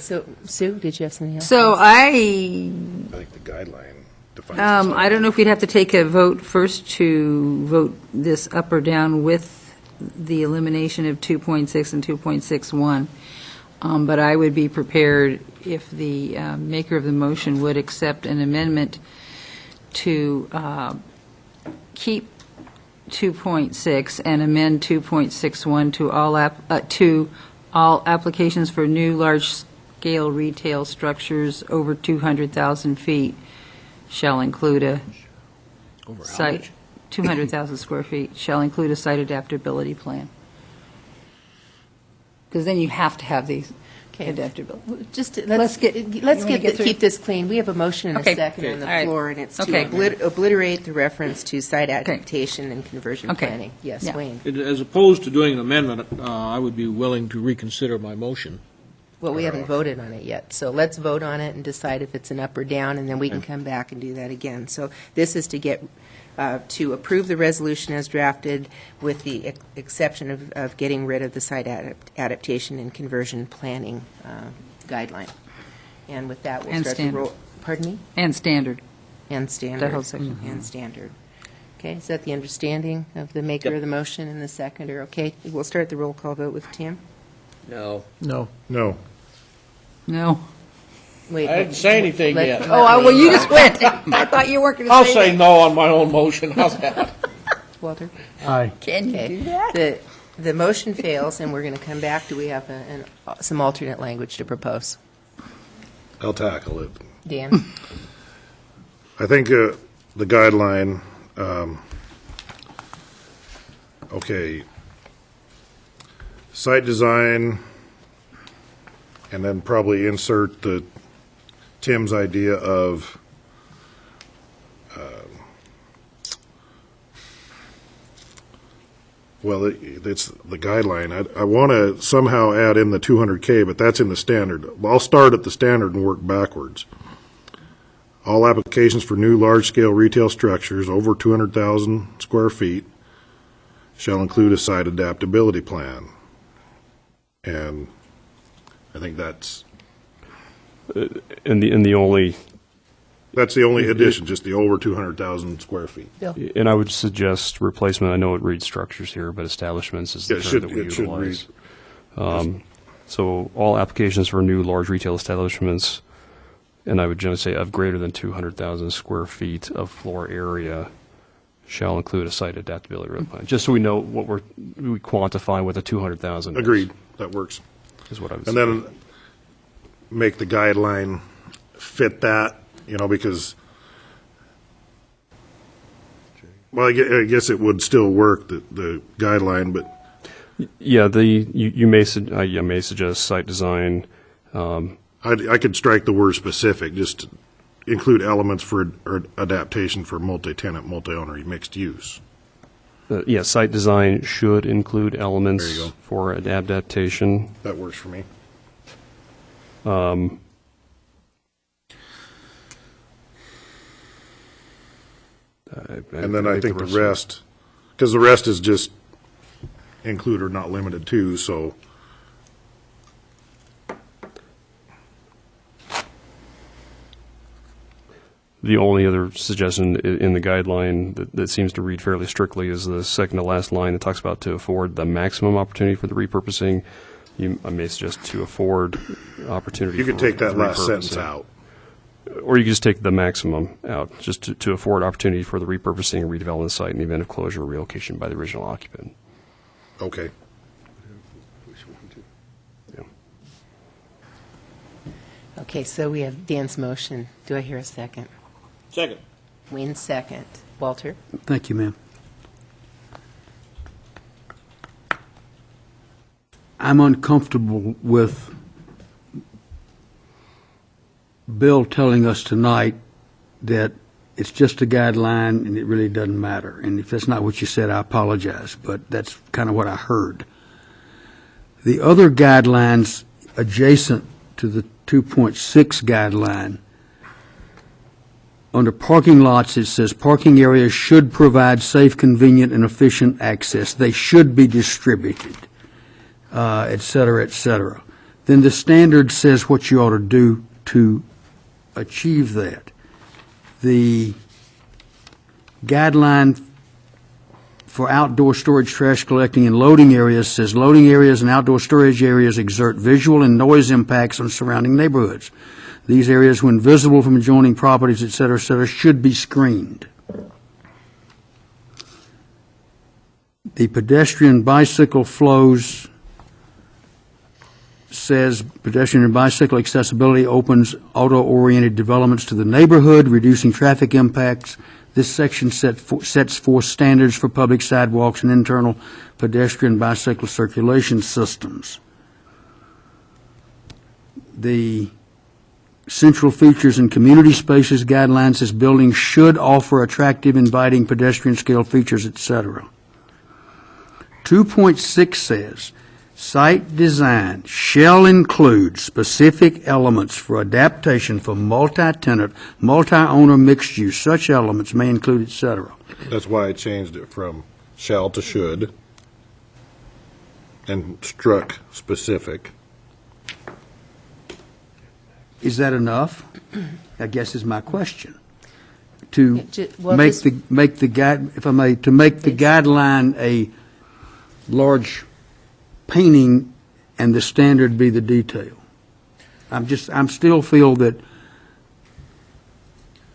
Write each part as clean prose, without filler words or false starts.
So, Sue, did you have something else? So I think the guideline defines. I don't know if we'd have to take a vote first to vote this up or down with the elimination of 2.6 and 2.61. But I would be prepared if the maker of the motion would accept an amendment to keep 2.6 and amend 2.61 to all applications for new large-scale retail structures over 200,000 feet shall include a site, 200,000 square feet shall include a site adaptability plan. Because then you have to have these adaptability. Just keep this clean. We have a motion and a second on the floor, and it's to obliterate the reference to site adaptation and conversion planning. Yes, Wayne. As opposed to doing an amendment, I would be willing to reconsider my motion. Well, we haven't voted on it yet, so let's vote on it and decide if it's an up or down, and then we can come back and do that again. So this is to get to approve the resolution as drafted with the exception of getting rid of the site adaptation and conversion planning guideline. And with that, we'll start the roll. Pardon me? And standard. And standard. That whole section. And standard. Okay, is that the understanding of the maker of the motion and the seconder? Okay, we'll start the roll call vote with Tim. No. No. No. Wait, I didn't say anything yet. Well, you just went. I thought you weren't going to I'll say say no on my own motion. How's that? Walter? Aye. Can you do that? The motion fails, and we're going to come back. Do we have some alternate language to propose? I'll tackle it. Dan? I think the guideline, site design, and then probably insert Tim's idea of it's the guideline. I want to somehow add in the 200K, but that's in the standard. I'll start at the standard and work backwards. All applications for new large-scale retail structures over 200,000 square feet shall include a site adaptability plan. And I think that's and the only that's the only addition, just the over 200,000 square feet. Bill? and I would suggest replacement. I know it reads structures here, but establishments is the term that we utilize. So all applications for new large retail establishments, and I would generally say of greater than 200,000 square feet of floor area, shall include a site adaptability plan. Just so we know what we quantify what the 200,000 is. Agreed. That works. Is what I would and say. then make the guideline fit that, because, well, I guess it would still work, the guideline, but. Yeah, you may suggest site design. I could strike the word specific, just to include elements for adaptation for multi-tenant, multi-owner mixed use. Site design should include There elements you go. for adaptation. That works for me. And then I think the rest, because the rest is just include or not limited to, so. The only other suggestion in the guideline that seems to read fairly strictly is the second to last line that talks about to afford the maximum opportunity for the repurposing. I may suggest to afford opportunity. You could take that last sentence out. Or you could just take the maximum out, just to afford opportunity for the repurposing and redevelopment of the site in the event of closure or relocation by the original occupant. Okay. Yeah. Okay, so we have Dan's motion. Do I hear a second? Second. Wayne's second. Walter? Thank you, ma'am. I'm uncomfortable with Bill telling us tonight that it's just a guideline and it really doesn't matter. And if that's not what you said, I apologize, but that's kind of what I heard. The other guidelines adjacent to the 2.6 guideline, under parking lots, it says parking areas should provide safe, convenient, and efficient access. They should be distributed, et cetera, et cetera. then the standard says what you ought to do to achieve that. The guideline for outdoor storage, trash collecting, and loading areas says loading areas and outdoor storage areas exert visual and noise impacts on surrounding neighborhoods. These areas, when visible from adjoining properties, et cetera, should be screened. The pedestrian bicycle flows says pedestrian and bicycle accessibility opens auto-oriented developments to the neighborhood, reducing traffic impacts. This section sets forth standards for public sidewalks and internal pedestrian bicycle circulation systems. The central features and community spaces guidelines says buildings should offer attractive, inviting pedestrian scale features, etc. 2.6 says site design shall include specific elements for adaptation for multi-tenant, multi-owner mixed use. Such elements may include, etc. That's why I changed it from shall to should and struck specific. Is that enough? I guess is my question. To Well, make this- the guide, if I may, to make the guideline a large painting and the standard be the detail. I'm still feel that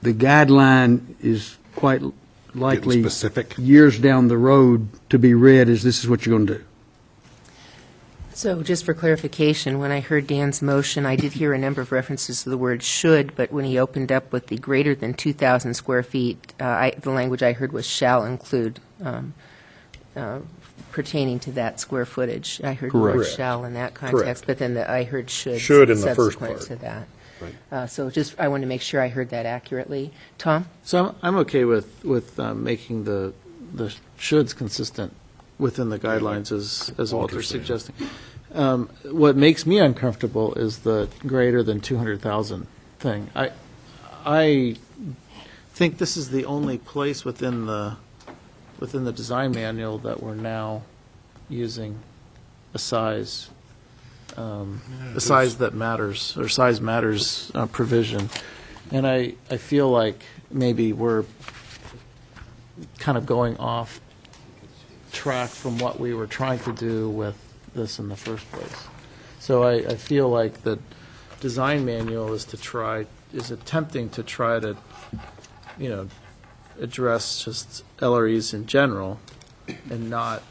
the guideline is quite likely Getting specific. years down the road to be read as this is what you're going to do. So just for clarification, when I heard Dan's motion, I did hear a number of references to the word should, but when he opened up with the greater than 2,000 square feet, the language I heard was shall include, pertaining to that square footage. I heard the word Correct. shall in that context, Correct. but then I heard should. Should in the first subsequent part. to that. Right. So just, I wanted to make sure I heard that accurately. Tom? So I'm okay with making the shoulds consistent within the guidelines as Walter's suggesting. What makes me uncomfortable is the greater than 200,000 thing. I think this is the only place within the design manual that we're now using a size that matters, or size matters provision. And I feel like maybe we're kind of going off track from what we were trying to do with this in the first place. So I feel like the design manual is attempting to try to, address just LREs in general and not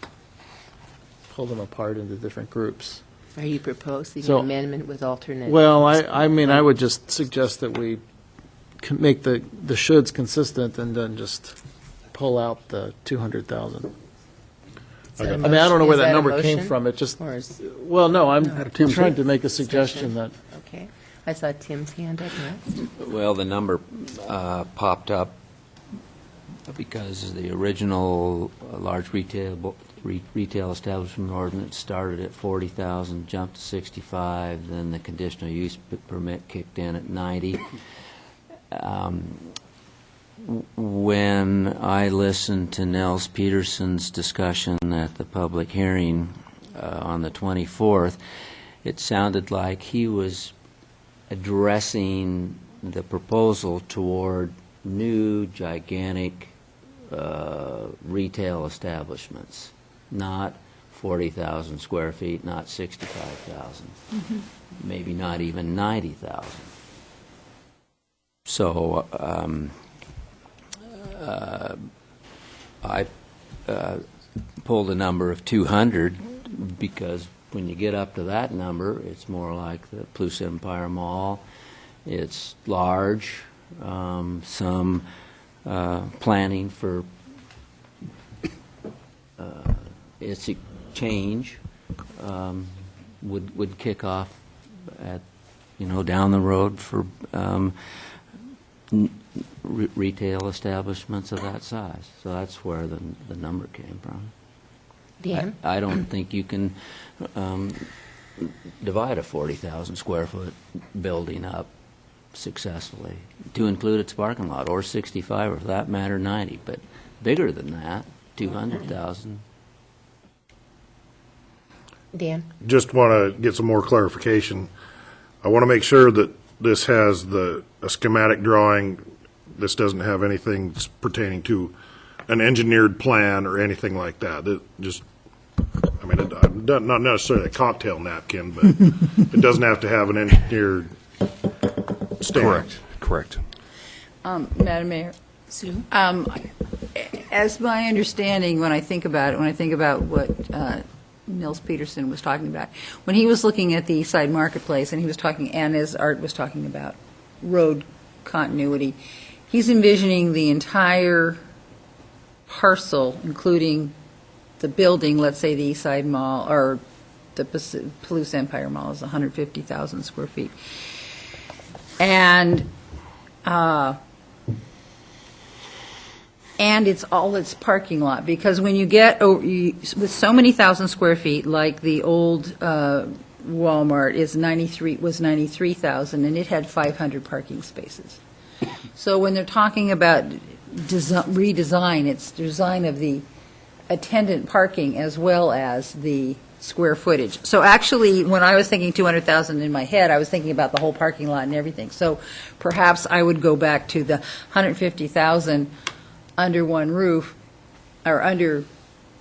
pull them apart into different groups. Are you proposing So- an amendment with alternate? Well, I mean, I would just suggest that we can make the shoulds consistent and then just pull out the 200,000. Is that a I mean, I don't know motion? where Is that a number came motion? from. It just, Or is, well, no, I'm Tim trying say? to make a suggestion that, okay. I saw Tim's hand up next. Well, the number popped up because the original large retail establishment ordinance started at 40,000, jumped to 65, then the conditional use permit kicked in at 90. When I listened to Nels Peterson's discussion at the public hearing on the 24th, it sounded like he was addressing the proposal toward new gigantic retail establishments, not 40,000 square feet, not 65,000, maybe not even 90,000. So I pulled a number of 200 because when you get up to that number, it's more like the Plus Empire Mall. It's large, some planning for its change would kick off at, down the road for retail establishments of that size. So that's where the number came from. Dan? I don't think you can divide a 40,000 square foot building up successfully to include its parking lot, or 65, or for that matter 90, but bigger than that, 200,000. Dan? Just want to get some more clarification. I want to make sure that this has a schematic drawing. This doesn't have anything pertaining to an engineered plan or anything like that. Not necessarily a cocktail napkin, but it doesn't have to have an engineered stamp. Correct. Madam Mayor? Sue? As my understanding, when I think about what Nils Peterson was talking about, when he was looking at the East Side Marketplace, and he was talking, and as Art was talking about road continuity, he's envisioning the entire parcel, including the building, let's say the East Side Mall, or the Palouse Empire Mall is 150,000 square feet. And it's all its parking lot, because when you get, with so many thousand square feet, like the old Walmart was 93,000, and it had 500 parking spaces. So when they're talking about redesign, it's design of the attendant parking as well as the square footage. So actually, when I was thinking 200,000 in my head, I was thinking about the whole parking lot and everything. So perhaps I would go back to the 150,000 under one roof, or under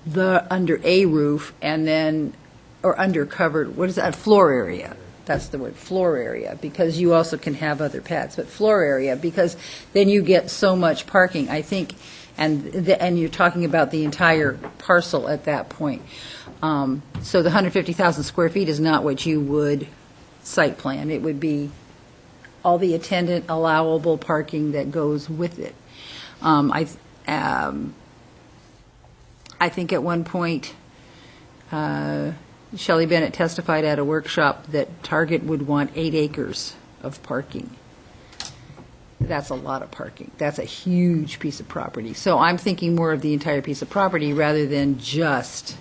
a roof, and then, or under covered, what is that, floor area? That's the word, floor area, because you also can have other pads, but floor area, because then you get so much parking, I think, and you're talking about the entire parcel at that point. So the 150,000 square feet is not what you would site plan. It would be all the attendant allowable parking that goes with it. I think at one point, Shelley Bennett testified at a workshop that Target would want 8 acres of parking. That's a lot of parking. That's a huge piece of property. So I'm thinking more of the entire piece of property rather than just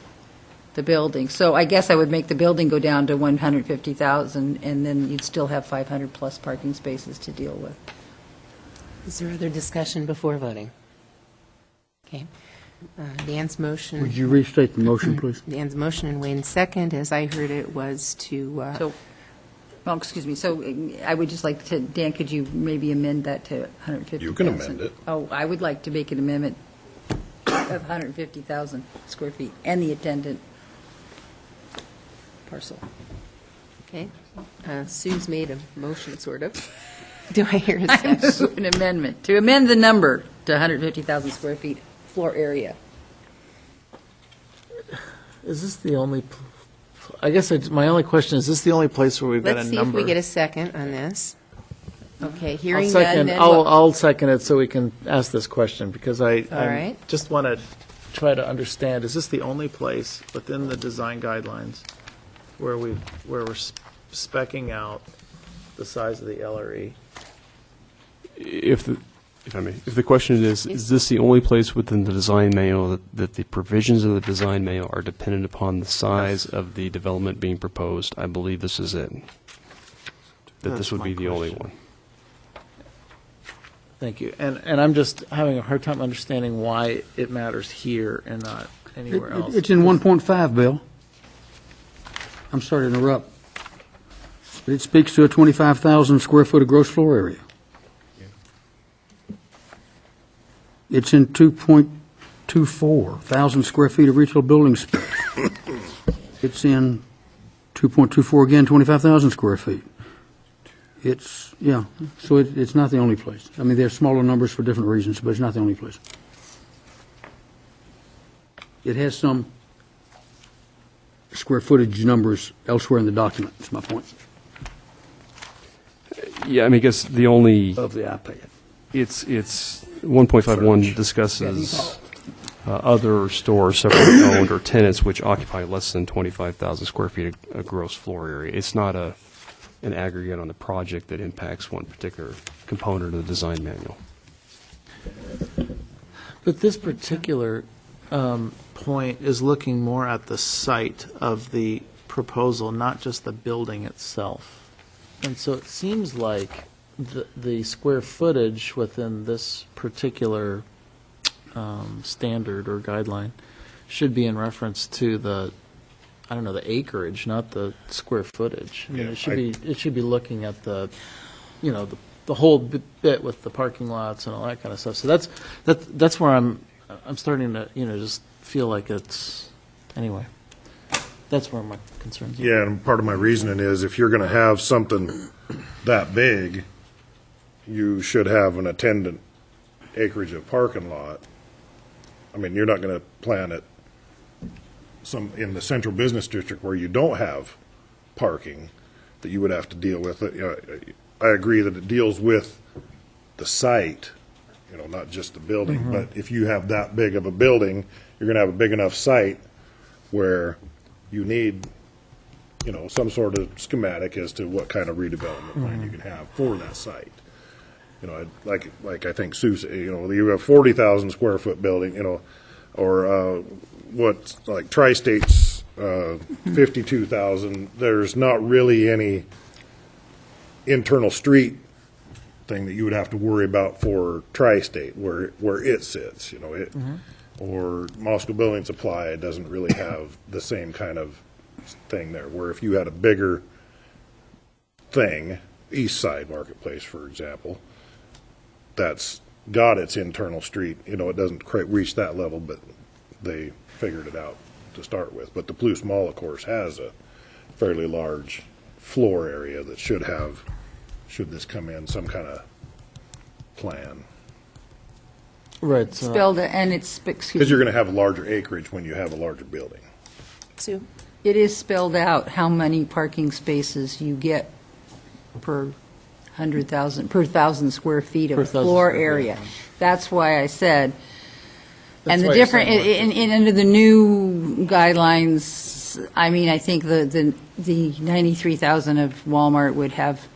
the building. So I guess I would make the building go down to 150,000, and then you'd still have 500-plus parking spaces to deal with. Is there other discussion before voting? Okay. Dan's motion. Would you restate the motion, please? Dan's motion and Wayne's second, as I heard it, was to, Well, excuse me, so I would just like to, Dan, could you maybe amend that to 150,000? You can amend it. Oh, I would like to make an amendment of 150,000 square feet and the attendant parcel. okay. Sue's made a motion, sort of. Do I hear a second? I move an amendment to amend the number to 150,000 square feet floor area. Is this the only, I guess my only question, is this the only place where we've got a Let's number? see if we get a second on this. Okay, I'll hearing none, second, then I'll, what- I'll second it so we can ask this question, because I right. just want to try to understand, is this the only place within the design guidelines where we're speccing out the size of the LRE? If the question is this the only place within the design manual that the provisions of the design manual are dependent upon the size of the development being proposed? I believe this is it. That this would be the only one. Thank you. And I'm just having a hard time understanding why it matters here and not anywhere else. It's in 1.5, Bill. I'm sorry to interrupt. But it speaks to a 25,000 square foot of gross floor area. It's in 2.24 thousand square feet of retail building space. It's in 2.24 again, 25,000 square feet. It's, yeah, so it's not the only place. I mean, there's smaller numbers for different reasons, but it's not the only place. It has some square footage numbers elsewhere in the document, is my point, Yeah, I mean, I guess the only, of the iPad. it's 1.51 discusses other stores separately owned or tenants which occupy less than 25,000 square feet of gross floor area. It's not an aggregate on the project that impacts one particular component of the design manual. But this particular point is looking more at the site of the proposal, not just the building itself. And so it seems like the square footage within this particular standard or guideline should be in reference to the I don't know, the acreage, not the square footage. I mean, Yeah, it should be looking at the, the whole bit with the parking lots and all that kind of stuff. So that's where I'm starting to, just feel like it's, anyway. That's where my concerns are. Yeah, and part of my reasoning is if you're going to have something that big, you should have an attendant acreage of parking lot. I mean, you're not going to plan it in the central business district where you don't have parking that you would have to deal with it. I agree that it deals with the site, not just the building. But if you have that big of a building, you're going to have a big enough site where you need, some sort of schematic as to what kind of redevelopment plan you can have for that site. Like I think Sue said, you have 40,000 square foot building, or what, like Tri-State's 52,000. There's not really any internal street thing that you would have to worry about for Tri-State where it sits. Or Moscow Building Supply doesn't really have the same kind of thing there. Where if you had a bigger thing, East Side Marketplace, for example, that's got its internal street. It doesn't quite reach that level, but they figured it out to start with. But the Palouse Mall, of course, has a fairly large floor area that should have, should this come in, some kind of plan. Right. So Spelled, and it's, excuse Because me, you're going to have a larger acreage when you have a larger building. Sue? it is spelled out how many parking spaces you get per 100,000, per 1,000 square feet Per of 1,000 floor square feet. area. That's why I said, That's and the why you're different, saying under the new guidelines, I mean, I think the 93,000 of Walmart would have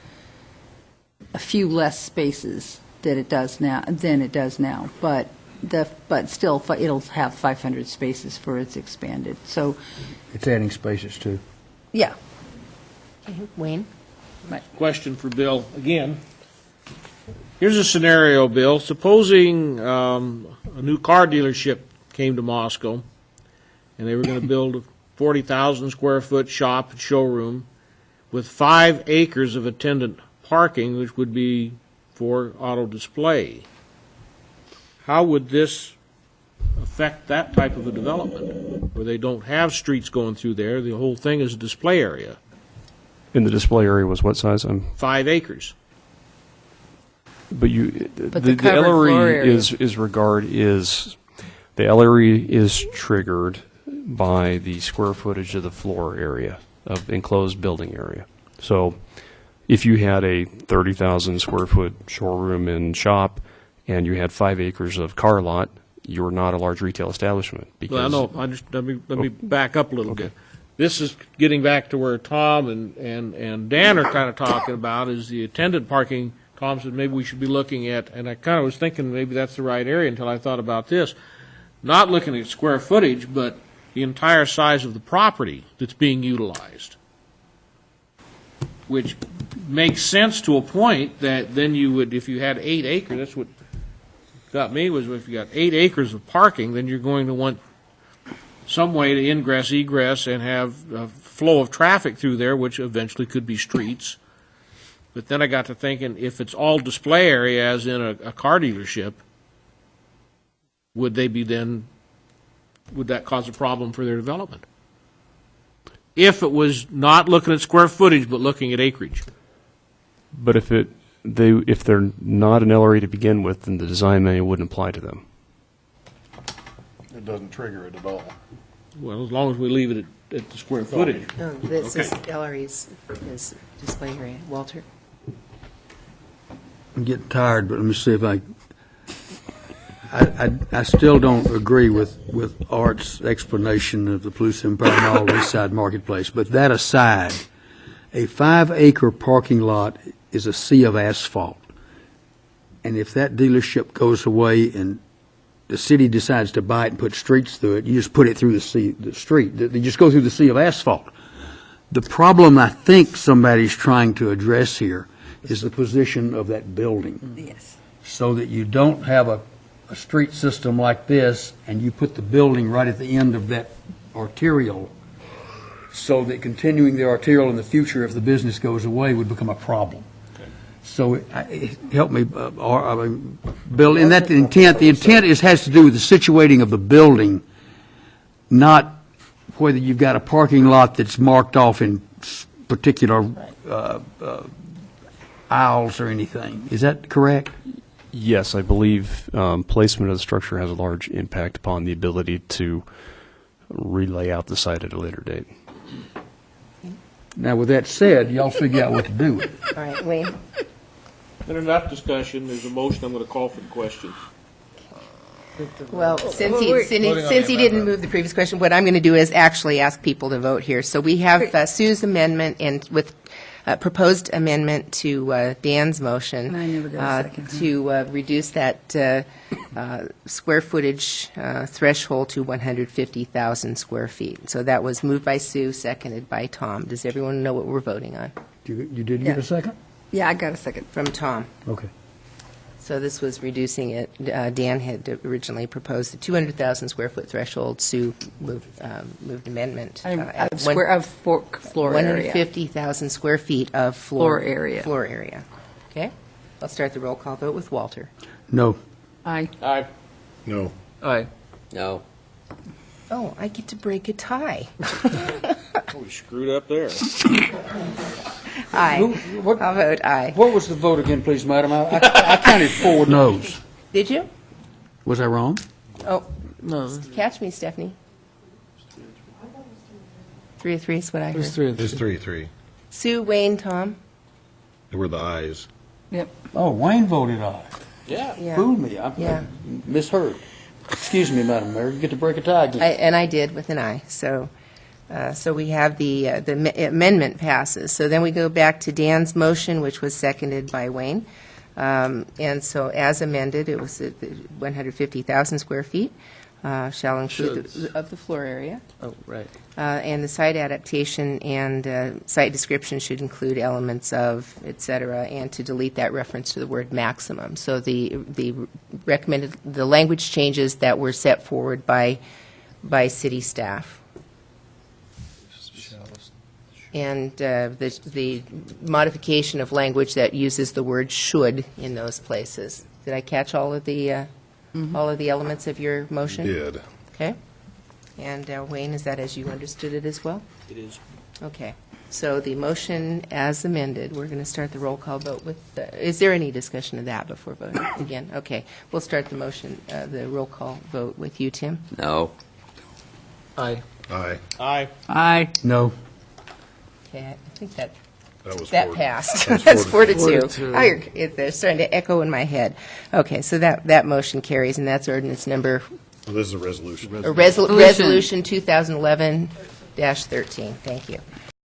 a few less spaces than it does now, but still, it'll have 500 spaces for its expanded, so, It's adding spaces too. yeah. Wayne? Question for Bill again. Here's a scenario, Bill. Supposing a new car dealership came to Moscow, and they were going to build a 40,000 square foot shop and showroom with 5 acres of attendant parking, which would be for auto display. How would this affect that type of a development, where they don't have streets going through there? The whole thing is a display area. And the display area was what size? 5 acres. But the covered floor area. the LRE is triggered by the square footage of the floor area of enclosed building area. So if you had a 30,000 square foot showroom and shop and you had 5 acres of car lot, you're not a large retail establishment. Because Well, no, let me back up a little bit. This is getting back to where Tom and Dan are kind of talking about, is the attendant parking. Tom said maybe we should be looking at, and I kind of was thinking maybe that's the right area until I thought about this, not looking at square footage, but the entire size of the property that's being utilized, which makes sense to a point that then you would, if you had 8 acres, that's what got me, was if you got 8 acres of parking, then you're going to want some way to ingress, egress, and have a flow of traffic through there, which eventually could be streets. But then I got to thinking, if it's all display area, as in a car dealership, would that cause a problem for their development? If it was not looking at square footage, but looking at acreage. But if they're not an LRE to begin with, then the design manual wouldn't apply to them. It doesn't trigger it at all. Well, as long as we leave it at the square footage. No, this is Okay. LRE's is display area. Walter? I'm getting tired, but let me see if I still don't agree with Art's explanation of the Palouse Empire Mall East Side Marketplace. But that aside, a 5-acre parking lot is a sea of asphalt. And if that dealership goes away and the city decides to buy it and put streets through it, you just put it through the street. You just go through the sea of asphalt. The problem I think somebody's trying to address here is the position of that building. Yes. So that you don't have a street system like this and you put the building right at the end of that arterial so that continuing the arterial in the future, if the business goes away, would become a problem. So help me, Bill, in that the intent has to do with the situating of the building, not whether you've got a parking lot that's marked off in particular aisles or anything. Is that correct? Yes, I believe placement of the structure has a large impact upon the ability to relay out the site at a later date. Now, with that said, y'all figure out what to do with it. All right, Wayne? Been enough discussion, there's a motion, I'm going to call for the question. Well, since he didn't move the previous question, what I'm going to do is actually ask people to vote here. So we have Sue's amendment and with proposed amendment to Dan's motion. I never got a second. To reduce that square footage threshold to 150,000 square feet. So that was moved by Sue, seconded by Tom. Does everyone know what we're voting on? You did get a second? Yeah, I got a second. From Tom. Okay. So this was reducing it. Dan had originally proposed the 200,000 square foot threshold. Sue moved amendment. Floor area. 150,000 square feet of Floor area. Floor area. Okay? I'll start the roll call vote with Walter. No. Aye. Aye. No. Aye. No. Oh, I get to break a tie. Oh, we screwed up there. Aye. What I'll vote aye. was the vote again, please, madam? I counted 4 noes. Did you? Was I wrong? Oh, No, catch me, Stephanie. 3-3 is what I there's heard. 3 It's 3-3. Sue, Wayne, Tom. They were the ayes. Yep. Oh, Wayne voted aye. Yeah. Fooled me. I Yeah. misheard. Excuse me, Madam Mayor. You get to break a tie again. And I did with an aye. So we have the amendment passes. So then we go back to Dan's motion, which was seconded by Wayne. And so as amended, it was 150,000 square feet, shall include of the floor area. oh, right. And the site adaptation and site description should include elements of, et cetera, and to delete that reference to the word maximum. So the recommended, the language changes that were set forward by city staff. And the modification of language that uses the word should in those places. Did I catch all of the elements of your motion? Did. Okay. And Wayne, is that as you understood it as well? It is. Okay. So the motion as amended, we're going to start the roll call vote with, is there any discussion of that before voting again? Okay. We'll start the motion, the roll call vote with you, Tim. No. Aye. Aye. Aye. Aye. No. Okay, I think that was that 4. passed. That was That's 4 to 4 to 2. 4 to 2. They're starting to echo in my head. Okay, so that motion carries, and that's ordinance number, Well, this is a resolution. resolution 2011-13. Thank you.